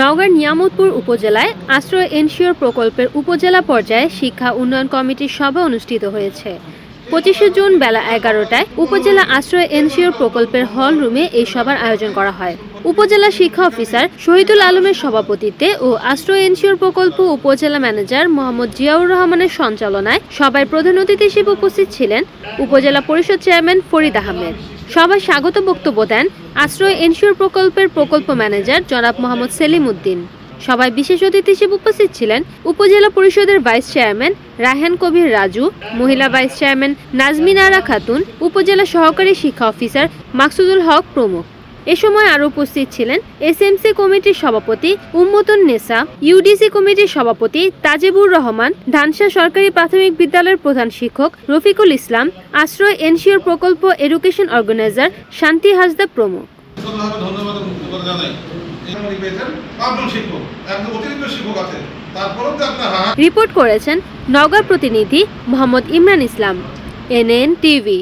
নওগাঁর নিয়ামতপুর উপজেলায় আশ্রয় এনশিওর প্রকল্পের উপজেলা পর্যায়ে শিক্ষা উন্নয়ন কমিটির সভা অনুষ্ঠিত হয়েছে। 25শে জুন বেলা 11টায় উপজেলা আশ্রয় এনশিওর প্রকল্পের হল রুমে এই সভার আয়োজন করা হয়। উপজেলা শিক্ষা অফিসার শহীদুল আলমের সভাপতিত্বে ও আশ্রয় এনশিওর প্রকল্প উপজেলা ম্যানেজার মোহাম্মদ জিয়াউর রহমানের সঞ্চালনায় সভায় প্রধান অতিথি হিসেবে উপস্থিত ছিলেন উপজেলা পরিষদ চেয়ারম্যান ফরিদ আহমেদ। সভায় স্বাগত বক্তব্য দেন আশ্রয় এনশিওর প্রকল্পের প্রকল্প ম্যানেজার জনাব মোহাম্মদ সেলিম উদ্দিন। সভায় বিশেষ অতিথি হিসেবে উপস্থিত ছিলেন উপজেলা পরিষদের ভাইস চেয়ারম্যান রায়হান কবির রাজু, মহিলা ভাইস চেয়ারম্যান নাজমিন আরা খাতুন, উপজেলা সহকারী শিক্ষা অফিসার মাকসুদুল হক প্রমুখ। এ সময় আরও উপস্থিত ছিলেন এসএমসি কমিটির সভাপতি উম্মতুন নেসা, ইউডিসি কমিটির সভাপতি তাজেবুর রহমান, ধানসা সরকারি প্রাথমিক বিদ্যালয়ের প্রধান শিক্ষক রফিকুল ইসলাম, আশ্রয় এনশিওর প্রকল্প এডুকেশন অর্গানাইজার শান্তি হাসদা প্রমুখ। রিপোর্ট করেছেন নওগাঁ প্রতিনিধি মোহাম্মদ ইমরান ইসলাম, NN টিভি।